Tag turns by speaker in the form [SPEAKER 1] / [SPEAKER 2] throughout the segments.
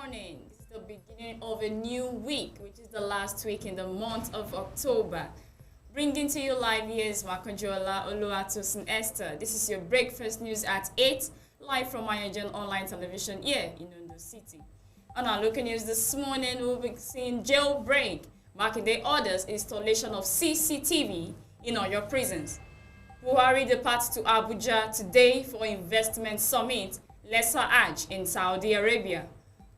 [SPEAKER 1] morning. This is the beginning of a new week, which is the last week in the month of October. Bringing to you live here is Makonjola Oluwatosin Esther. This is your breakfast news at 8, live from AYOGEN online television here in Ondo City. On our local news this morning, we'll be seeing jailbreak, marking the orders installation of CCTV in all your prisons. Buhari departs to Abuja today for investment summit, Lesser Hajj in Saudi Arabia.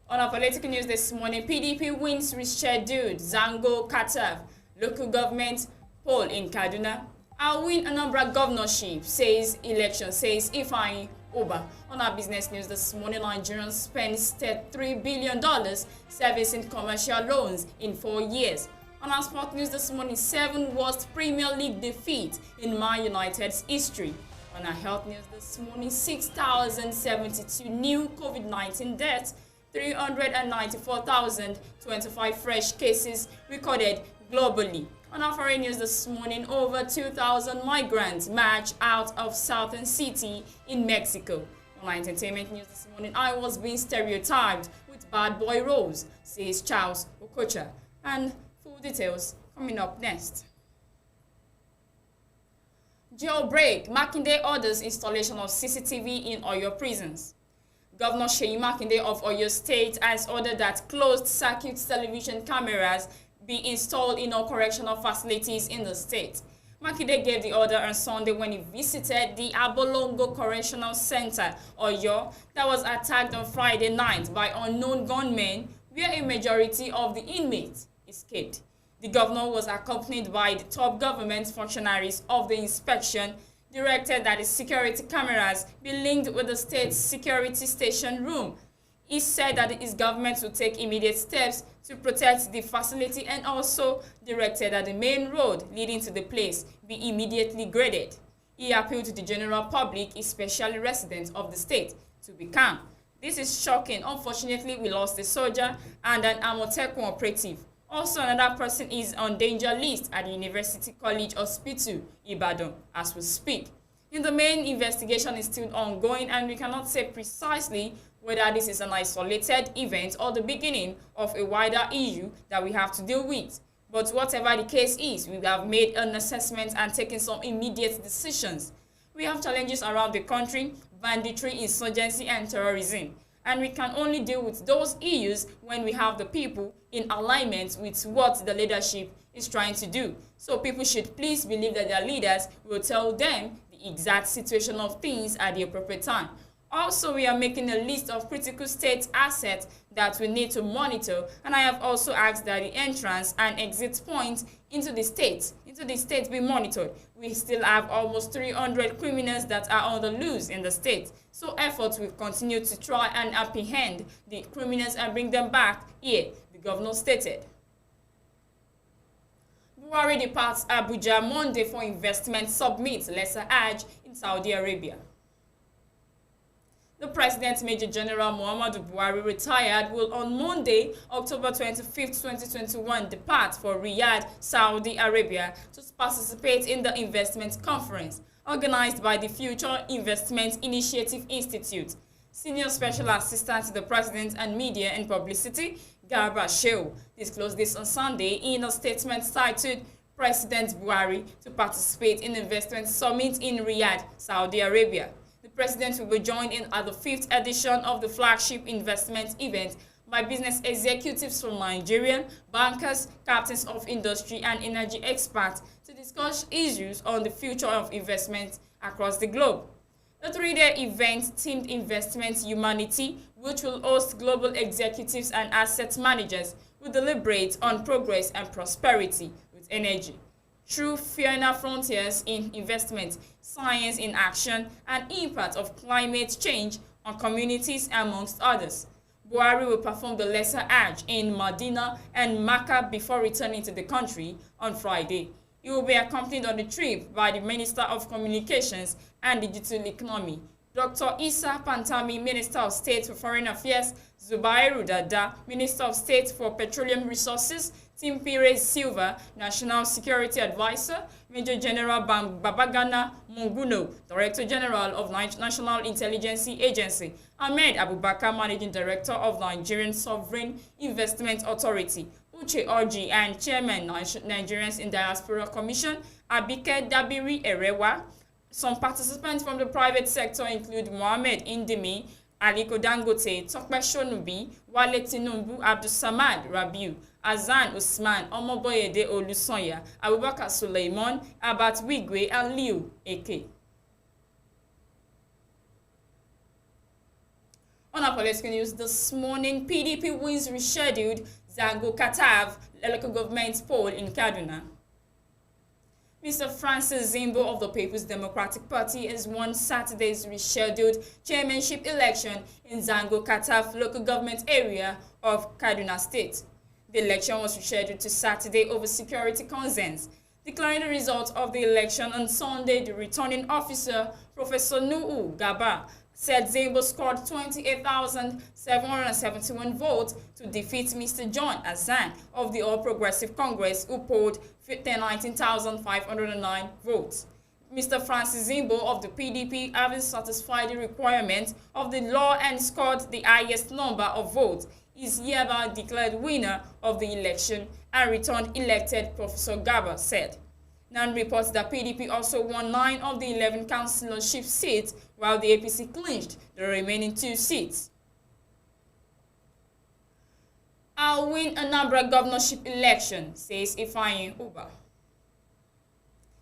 [SPEAKER 1] On our political news this morning, PDP wins rescheduled Zango Katav local government poll in Kaduna. I'll win Anambra governorship, says Ifeanyi Uba. On our business news this morning, Nigerians spent $3 billion servicing commercial loans in 4 years. On our sport news this morning, 7 worst Premier League defeat in Man United's history. On our health news this morning, 6,072 new COVID-19 deaths, 394,025 fresh cases recorded globally. On our foreign news this morning, over 2,000 migrants marched out of Southern City in Mexico. On our entertainment news this morning, I was being stereotyped with bad boy roles, says Charles Okocha. And full details coming up next. Jailbreak, Makinde orders installation of CCTV in Oyo prisons. Governor Seyi Makinde of Oyo State has ordered that closed-circuit television cameras be installed in all correctional facilities in the state. Makinde gave the order on Sunday when he visited the Abolongo Correctional Center, Oyo, that was attacked on Friday night by unknown gunmen, where a majority of the inmates escaped. The governor was accompanied by the top government functionaries of the inspection, directed that the security cameras be linked with the state's security station room. He said that his government would take immediate steps to protect the facility and also directed that the main road leading to the place be immediately graded. He appealed to the general public, especially residents of the state, to be calm. This is shocking. Unfortunately, we lost a soldier and an Amotekun operative. Also, another person is on danger list at the University College Hospital, Ibadan, as we speak. In the main investigation is still ongoing, and we cannot say precisely whether this is an isolated event or the beginning of a wider issue that we have to deal with. But whatever the case is, we have made an assessment and taken some immediate decisions. We have challenges around the country, banditry, insurgency, and terrorism. And we can only deal with those issues when we have the people in alignment with what the leadership is trying to do. So people should please believe that their leaders will tell them the exact situation of things at the appropriate time. Also, we are making a list of critical state assets that we need to monitor, and I have also asked that the entrance and exit points into the state be monitored. We still have almost 300 criminals that are on the loose in the state, so efforts will continue to try and apprehend the criminals and bring them back here, the governor stated. Buhari departs Abuja Monday for investment summit, Lesser Hajj in Saudi Arabia. The President, Major General Muhammadu Buhari, retired, will on Monday, October 25, 2021, depart for Riyadh, Saudi Arabia to participate in the investment conference organized by the Future Investment Initiative Institute. Senior Special Assistant to the President and Media and Publicity, Garba Shehu, disclosed this on Sunday in a statement titled President Buhari to participate in the investment summit in Riyadh, Saudi Arabia. The president will be joined in at the 5th edition of the flagship investment event by business executives from Nigeria, bankers, captains of industry, and energy experts to discuss issues on the future of investment across the globe. The 3-day event themed Investment Humanity, which will host global executives and asset managers, will deliberate on progress and prosperity with energy. Through final frontiers in investment, science in action, and impact of climate change on communities, amongst others. Buhari will perform the Lesser Hajj in Medina and Mecca before returning to the country on Friday. He will be accompanied on the trip by the Minister of Communications and Digital Economy, Dr. Issa Pantami, Minister of State for Foreign Affairs, Zubairu Dada, Minister of State for Petroleum Resources, Tim Pires Silva, National Security Advisor, Major General Babagana Munguno, Director General of National Intelligence Agency, Ahmed Abubakar, Managing Director of Nigerian Sovereign Investment Authority, Uche Orji, and Chairman Nigerians in Diaspora Commission, Abike Dabiri Erewa. Some participants from the private sector include Mohammed Indimi, Aliko Dangote, Tokpe Shonubi, Wale Tinubu, Abdulsamad Rabiu, Azan Usman, Omoboyede Olusonya, Abubakar Suleiman, Abat Wigwe, and Liu Eke. On our political news this morning, PDP wins rescheduled Zango Katav local government poll in Kaduna. Mr. Francis Zimbo of the People's Democratic Party has won Saturday's rescheduled chairmanship election in Zango Kataf local government area of Kaduna State. The election was rescheduled to Saturday over security concerns. Declaring the results of the election on Sunday, the returning officer, Professor Nuhu Gaba, said Zimbo scored 28,771 votes to defeat Mr. John Azan of the All Progressive Congress, who polled 19,509 votes. Mr. Francis Zimbo of the PDP, having satisfied the requirements of the law and scored the highest number of votes, is hereby declared winner of the election and returned elected, Professor Gaba said. Nan reports that PDP also won 9 of the 11 councillorship seats, while the APC clinched the remaining 2 seats. I'll win Anambra governorship election, says Ifeanyi Uba.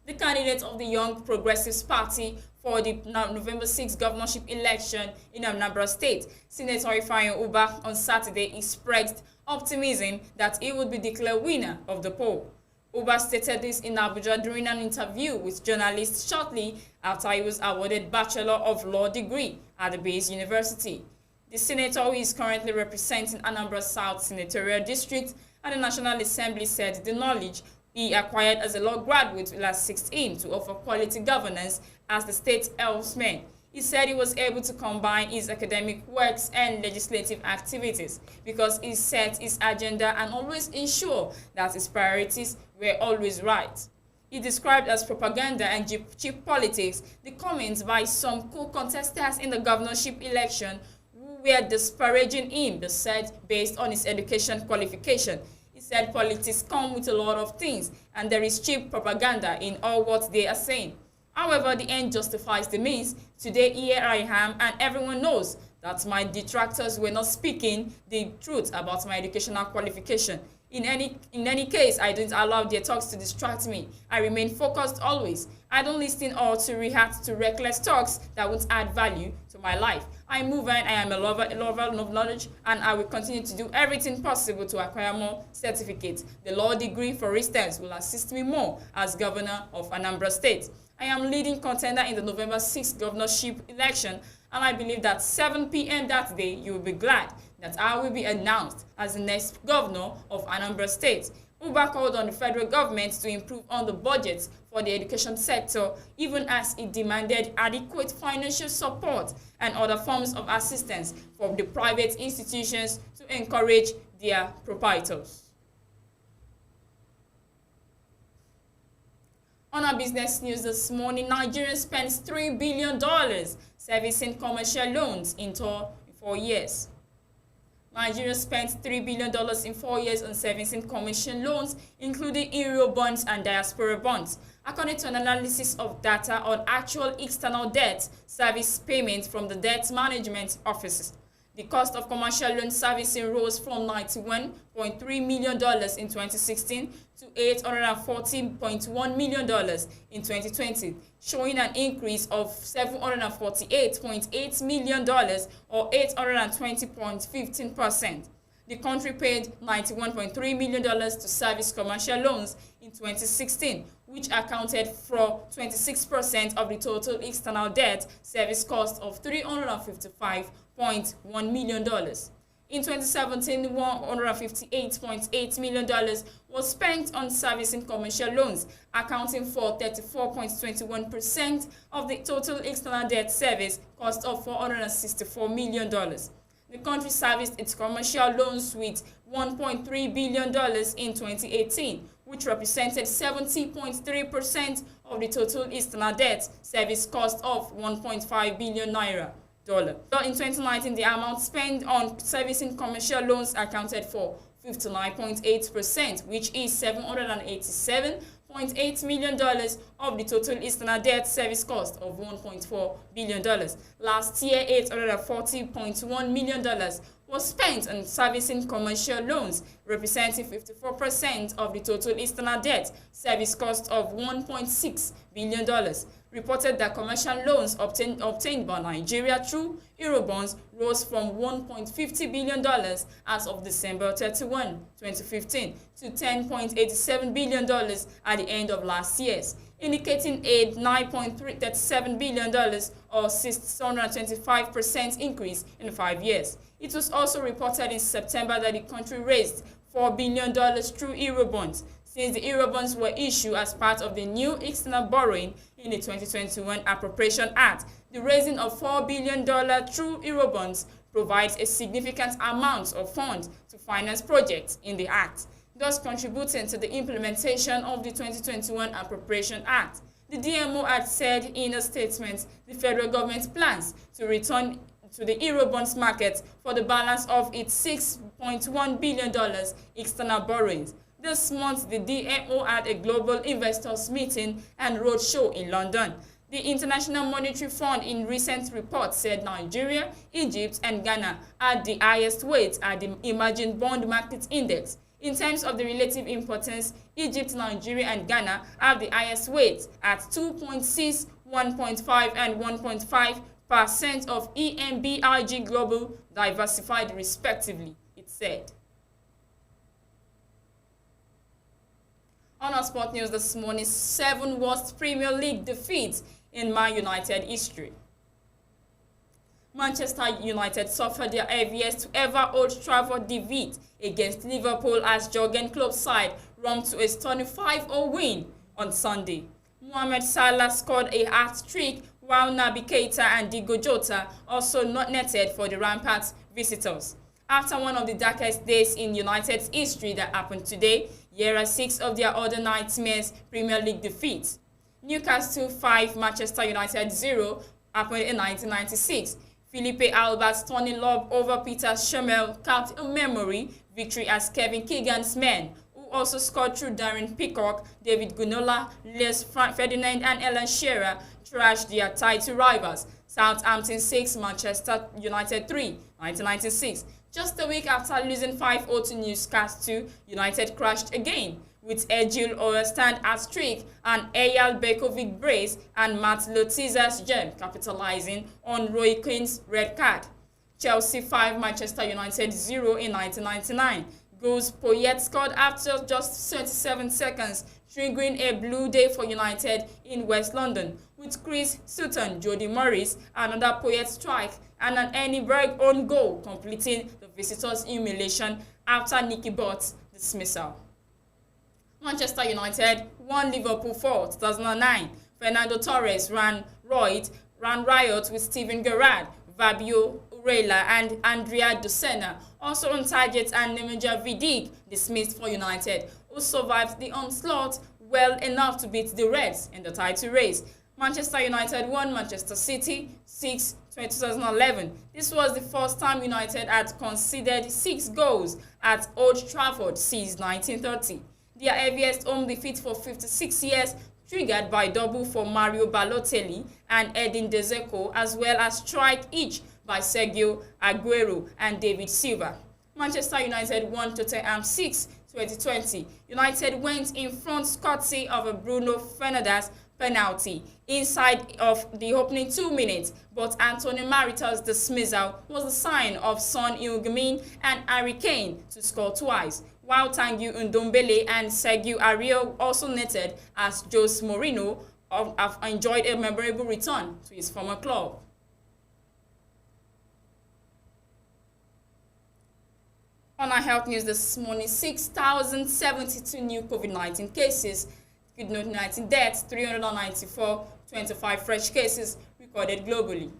[SPEAKER 1] The candidate of the Young Progressives Party for the November 6 governorship election in Anambra State, Senator Ifeanyi Uba, on Saturday expressed optimism that he would be declared winner of the poll. Uba stated this in Abuja during an interview with journalists shortly after he was awarded Bachelor of Law degree at the Bayes University. The senator, who is currently representing Anambra South Senatorial District at the National Assembly, said the knowledge he acquired as a law graduate will assist him to offer quality governance as the state helmsman. He said he was able to combine his academic works and legislative activities because he set his agenda and always ensured that his priorities were always right. He described as propaganda and cheap politics the comments by some co-contestants in the governorship election who were disparaging him, they said, based on his education qualification. He said politics come with a lot of things and there is cheap propaganda in all what they are saying. However, the end justifies the means. Today, here I am, and everyone knows that my detractors were not speaking the truth about my educational qualification. In any case, I don't allow their talks to distract me. I remain focused always. I don't listen or to react to reckless talks that won't add value to my life. I move and I am a lover of knowledge, and I will continue to do everything possible to acquire more certificates. The law degree, for instance, will assist me more as governor of Anambra State. I am leading contender in the November 6th governorship election, and I believe that 7 p.m. that day, you will be glad that I will be announced as the next governor of Anambra State. Uba called on the federal government to improve on the budget for the education sector, even as it demanded adequate financial support and other forms of assistance from the private institutions to encourage their proprietors. On our business news this morning, Nigeria spends $3 billion servicing commercial loans in 4 years. Nigeria spent $3 billion in 4 years on servicing commercial loans, including Euro bonds and diaspora bonds, according to an analysis of data on actual external debt service payments from the Debt Management Office. The cost of commercial loan servicing rose from $91.3 million in 2016 to $814.1 million in 2020, showing an increase of $748.8 million or 820.15%. The country paid $91.3 million to service commercial loans in 2016, which accounted for 26% of the total external debt service cost of $355.1 million. In 2017, $158.8 million was spent on servicing commercial loans, accounting for 34.21% of the total external debt service cost of $464 million. The country serviced its commercial loans with $1.3 billion in 2018, which represented 70.3% of the total external debt service cost of 1.5 billion naira. But in 2019, the amount spent on servicing commercial loans accounted for 59.8%, which is $787.8 million of the total external debt service cost of $1.4 billion. Last year, $840.1 million was spent on servicing commercial loans, representing 54% of the total external debt service cost of $1.6 billion. Reported that commercial loans obtained by Nigeria through Eurobonds rose from $1.50 billion as of December 31, 2015 to $10.87 billion at the end of last year, indicating a $9.37 billion or 625% increase in 5 years. It was also reported in September that the country raised $4 billion through Eurobonds. Since the Eurobonds were issued as part of the new external borrowing in the 2021 Appropriation Act, the raising of $4 billion through Eurobonds provides a significant amount of funds to finance projects in the Act, thus contributing to the implementation of the 2021 Appropriation Act. The DMO had said in a statement the federal government plans to return to the Eurobonds market for the balance of its $6.1 billion external borrowings. This month, the DMO had a global investors meeting and roadshow in London. The International Monetary Fund in recent reports said Nigeria, Egypt, and Ghana had the highest weight at the Emerging Bond Market Index. In terms of the relative importance, Egypt, Nigeria, and Ghana have the highest weight at 2.6, 1.5, and 1.5% of EMBIG Global Diversified, respectively, it said. On our sport news this morning, 7 worst Premier League defeats in Man United history. Manchester United suffered their heaviest ever Old Trafford defeat against Liverpool as Jurgen Klopp's side romped to a stunning 5-0 win on Sunday. Mohamed Salah scored a hat-trick while Naby Keita and Diego Jota also not netted for the Ramparts visitors. After one of the darkest days in United's history that happened today, here are 6 of their other nightmares Premier League defeats. Newcastle 5, Manchester United 0 happened in 1996. Felipe Albert's stunning lob over Peter Schmeichel capped a memory victory as Kevin Keegan's men, who also scored through Darren Peacock, David Ginola, Les Ferdinand, and Alan Shearer, trashed their title rivals. Southampton 6, Manchester United 3, 1996. Just a week after losing 5-0 to Newcastle, United crashed again, with Ejil Oestand hat-trick and Eyal Bekovic brace and Matt Letizer's gem capitalizing on Roy Keane's red card. Chelsea 5, Manchester United 0 in 1999. Goals Poyet scored after just 37 seconds, triggering a blue day for United in West London, with Chris Sutton, Jody Morris, another Poyet strike, and an Enniberg own goal completing the visitors' humiliation after Nicky Butt's dismissal. Manchester United 1, Liverpool 4, 2009. Fernando Torres ran riot with Steven Gerrard, Fabio Urela, and Andrea Docena, also on target, and Nemanja Vidic dismissed for United, who survived the onslaught well enough to beat the Reds in the title race. Manchester United 1, Manchester City 6, 2011. This was the first time United had conceded 6 goals at Old Trafford since 1930. Their heaviest home defeat for 56 years, triggered by double for Mario Balotelli and Edin Dzeko, as well as strike each by Sergio Aguero and David Silva. Manchester United 1, Tottenham 6, 2020. United went in front courtesy of a Bruno Fernandes penalty inside of the opening 2 minutes, but Anthony Marita's dismissal was a sign of Son Heung-min and Harry Kane to score twice, while Tanguy Ndombele and Sergio Aurier also netted as Jose Mourinho have enjoyed a memorable return to his former club. On our health news this morning, 6,072 new COVID-19 cases, COVID-19 deaths, 394, 25 fresh cases recorded globally.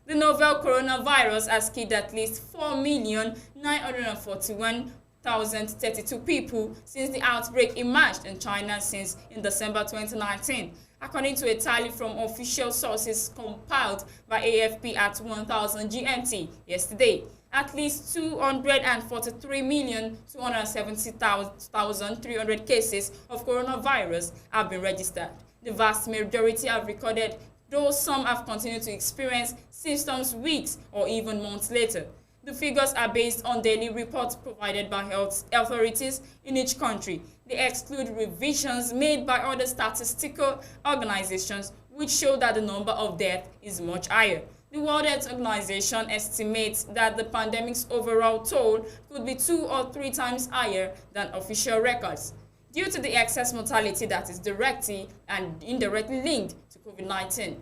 [SPEAKER 1] The novel coronavirus has killed at least 4,941,032 people since the outbreak emerged in China since in December 2019, according to a tally from official sources compiled by AFP at 1000 GMT yesterday. At least 243,270,300 cases of coronavirus have been registered. The vast majority have recorded, though some have continued to experience symptoms weeks or even months later. The figures are based on daily reports provided by health authorities in each country. They exclude revisions made by other statistical organizations, which show that the number of deaths is much higher. The World Health Organization estimates that the pandemic's overall toll could be 2 or 3 times higher than official records, due to the excess mortality that is directly and indirectly linked to COVID-19.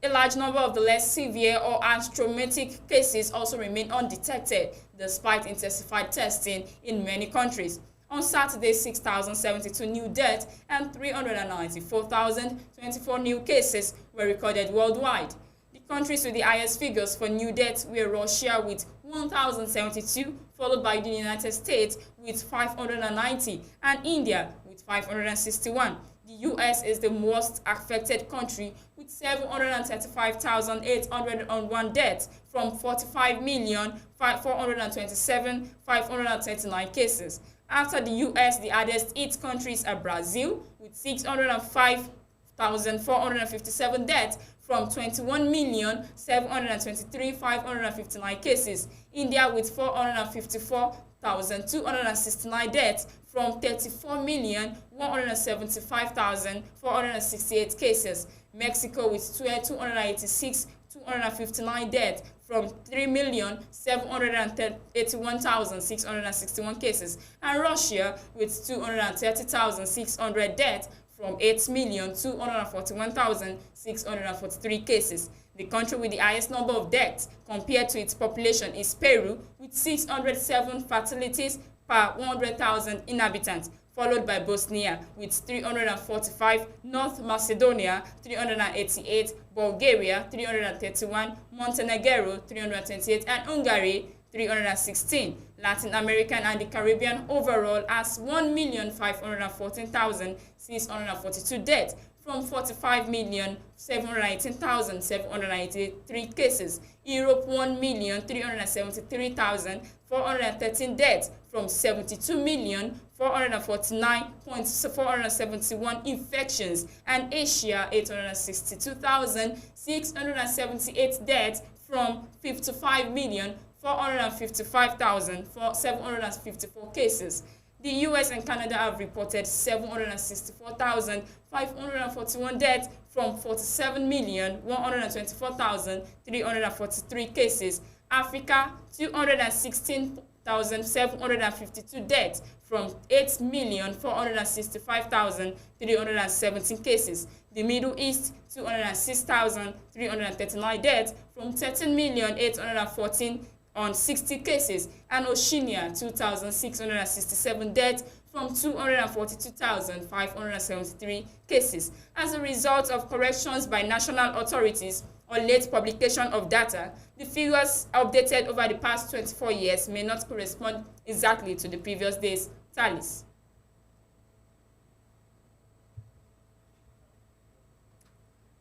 [SPEAKER 1] A large number of the less severe or asymptomatic cases also remain undetected despite intensified testing in many countries. On Saturday, 6,072 new deaths and 394,024 new cases were recorded worldwide. The countries with the highest figures for new deaths were Russia with 1,072, followed by the United States with 590 and India with 561. The US is the most affected country with 735,801 deaths from 45,427,539 cases. After the US, the hardest hit countries are Brazil with 605,457 deaths from 21,723,559 cases. India with 454,269 deaths from 34,175,468 cases. Mexico with 286,259 deaths from 3,781,661 cases. And Russia with 230,600 deaths from 8,241,643 cases. The country with the highest number of deaths compared to its population is Peru with 607 fatalities per 100,000 inhabitants, followed by Bosnia with 345, North Macedonia 388, Bulgaria 331, Montenegro 328, and Hungary 316. Latin American and the Caribbean overall has 1,514,642 deaths from 45,718,783 cases. Europe 1,373,413 deaths from 72,449,471 infections, and Asia 862,678 deaths from 55,455,754 cases. The US and Canada have reported 764,541 deaths from 47,124,343 cases. Africa, 216,752 deaths from 8,465,317 cases. The Middle East, 206,339 deaths from 13,814,060 on 60 cases, and Oceania 2,667 deaths from 242,573 cases. As a result of corrections by national authorities or late publication of data, the figures updated over the past 24 years may not correspond exactly to the previous day's tallies.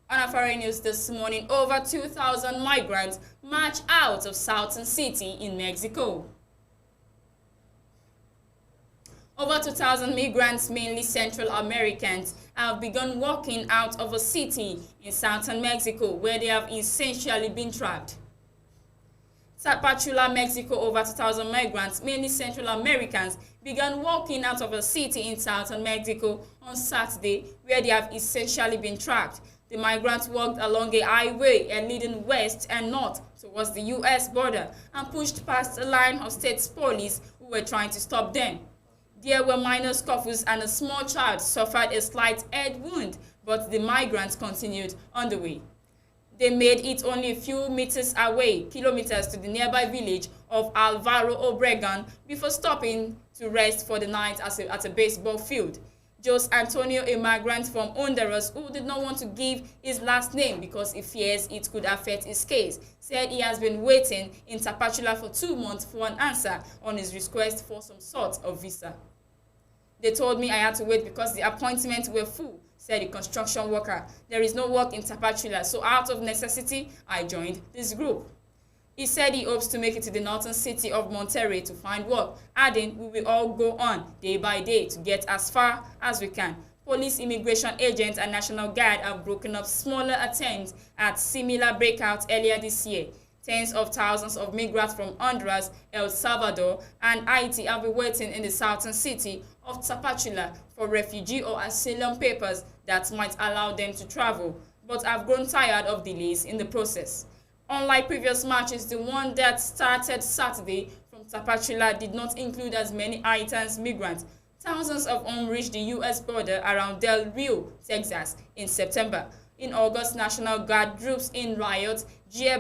[SPEAKER 1] On our foreign news this morning, over 2,000 migrants march out of Southern City in Mexico. Over 2,000 migrants, mainly Central Americans, have begun walking out of a city in southern Mexico where they have essentially been trapped. Tapachula, Mexico, over 2,000 migrants, mainly Central Americans, began walking out of a city in southern Mexico on Saturday where they have essentially been trapped. The migrants walked along a highway leading west and north towards the U.S. border and pushed past a line of state police who were trying to stop them. There were minor scuffles and a small child suffered a slight head wound, but the migrants continued on the way. They made it only a few kilometers to the nearby village of Alvaro Obregon before stopping to rest for the night at a baseball field. Jose Antonio, a migrant from Honduras who did not want to give his last name because he fears it could affect his case, said he has been waiting in Tapachula for 2 months for an answer on his request for some sort of visa. They told me I had to wait because the appointments were full, said the construction worker. There is no work in Tapachula, so out of necessity, I joined this group. He said he hopes to make it to the northern city of Monterrey to find work, adding, we will all go on day by day to get as far as we can. Police, immigration agents, and National Guard have broken up smaller attempts at similar breakouts earlier this year. Tens of thousands of migrants from Honduras, El Salvador, and Haiti have been waiting in the southern city of Tapachula for refugee or asylum papers that might allow them to travel, but have grown tired of delays in the process. Unlike previous marches, the one that started Saturday from Tapachula did not include as many Haitian migrants. Thousands of them reached the U.S. border around Del Rio, Texas, in September. In August, National Guard groups in riot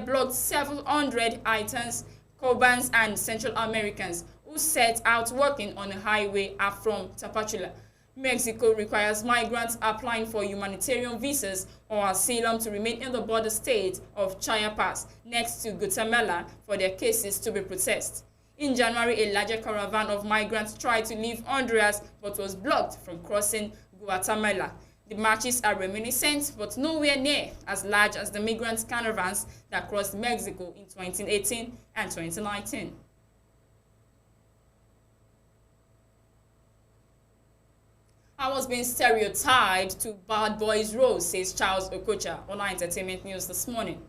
[SPEAKER 1] blocked 700 Haitians, Cubans, and Central Americans who set out working on a highway up from Tapachula. Mexico requires migrants applying for humanitarian visas or asylum to remain in the border state of Chiapas, next to Guatemala, for their cases to be processed. In January, a larger caravan of migrants tried to leave Honduras but was blocked from crossing Guatemala. The marches are reminiscent but nowhere near as large as the migrant caravans that crossed Mexico in 2018 and 2019. I was being stereotyped to bad boys' roles, says Charles Okocha on our entertainment news this morning.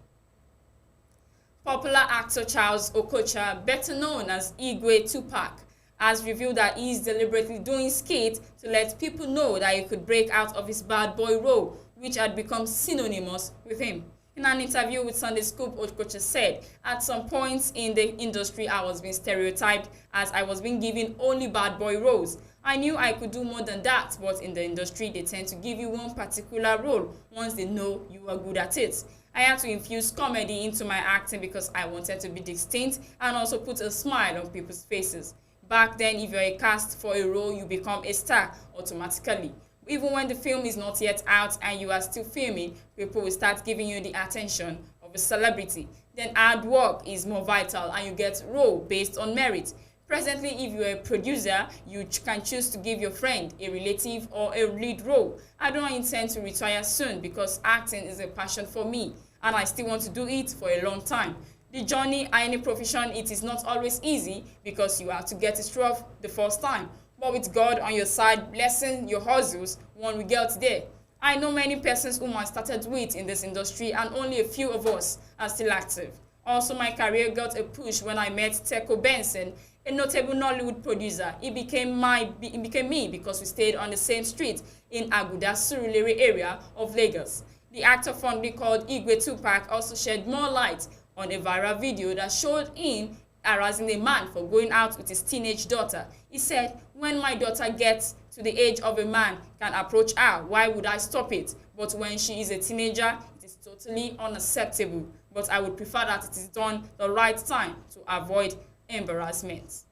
[SPEAKER 1] Popular actor Charles Okocha, better known as Igwe Tupac, has revealed that he is deliberately doing skits to let people know that he could break out of his bad boy role, which had become synonymous with him. In an interview with Sunday Scoop, Okocha said, at some points in the industry, I was being stereotyped as I was being given only bad boy roles. I knew I could do more than that, but in the industry, they tend to give you one particular role once they know you are good at it. I had to infuse comedy into my acting because I wanted to be distinct and also put a smile on people's faces. Back then, if you're a cast for a role, you become a star automatically. Even when the film is not yet out and you are still filming, people will start giving you the attention of a celebrity. Then hard work is more vital and you get role based on merit. Presently, if you're a producer, you can choose to give your friend, a relative, or a lead role. I don't intend to retire soon because acting is a passion for me and I still want to do it for a long time. The journey in any profession, it is not always easy because you have to get it rough the first time. But with God on your side, blessing your hustles, one will get there. I know many persons whom I started with in this industry and only a few of us are still active. Also, my career got a push when I met Teco Benson, a notable Nollywood producer. He became me because we stayed on the same street in Aguda, Surulere area of Lagos. The actor fondly called Igwe Tupac also shed more light on a viral video that showed him harassing a man for going out with his teenage daughter. He said, when my daughter gets to the age of a man can approach her, why would I stop it? But when she is a teenager, it is totally unacceptable. But I would prefer that it is done the right time to avoid embarrassment.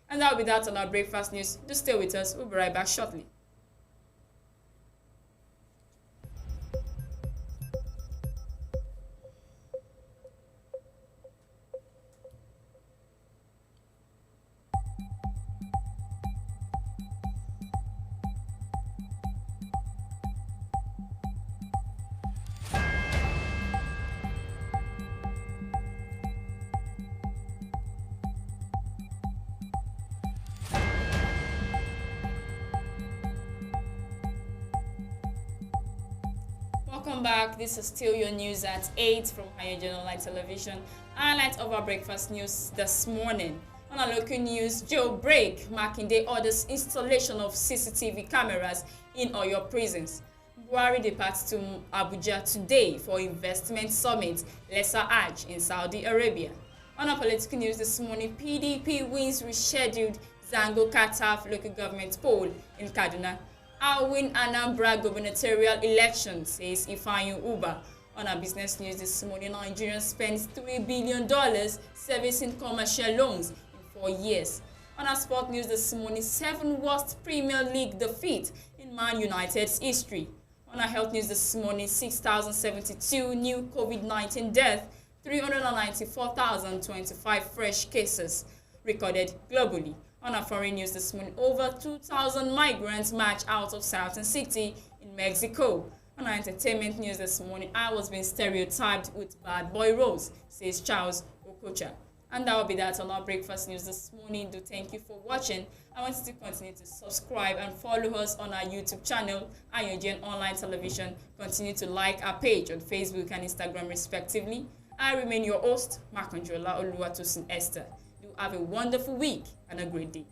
[SPEAKER 1] And that will be that on our breakfast news. Do stay with us. We'll be right back shortly. Welcome back. This is still your news at 8 from AYOGEN Online Television. Highlight of our breakfast news this morning. On our local news, jailbreak, Makinde orders installation of CCTV cameras in Oyo prisons. Buhari departs to Abuja today for investment summit, Lesser Hajj in Saudi Arabia. On our political news this morning, PDP wins rescheduled Zango Kataf local government poll in Kaduna. I'll win Anambra gubernatorial election, says Ifeanyi Uba. On our business news this morning, Nigeria spends $3 billion servicing commercial loans in 4 years. On our sport news this morning, 7 worst Premier League defeat in Man United's history. On our health news this morning, 6,072 new COVID-19 deaths, 394,025 fresh cases recorded globally. On our foreign news this morning, over 2,000 migrants marched out of Southern City in Mexico. On our entertainment news this morning, I was being stereotyped with bad boy roles, says Charles Okocha. And that will be that on our breakfast news this morning. Do thank you for watching. I want you to continue to subscribe and follow us on our YouTube channel, AYOGEN Online Television. Continue to like our page on Facebook and Instagram respectively. I remain your host, Makanjola Oluwatosin Esther. Do have a wonderful week and a great day.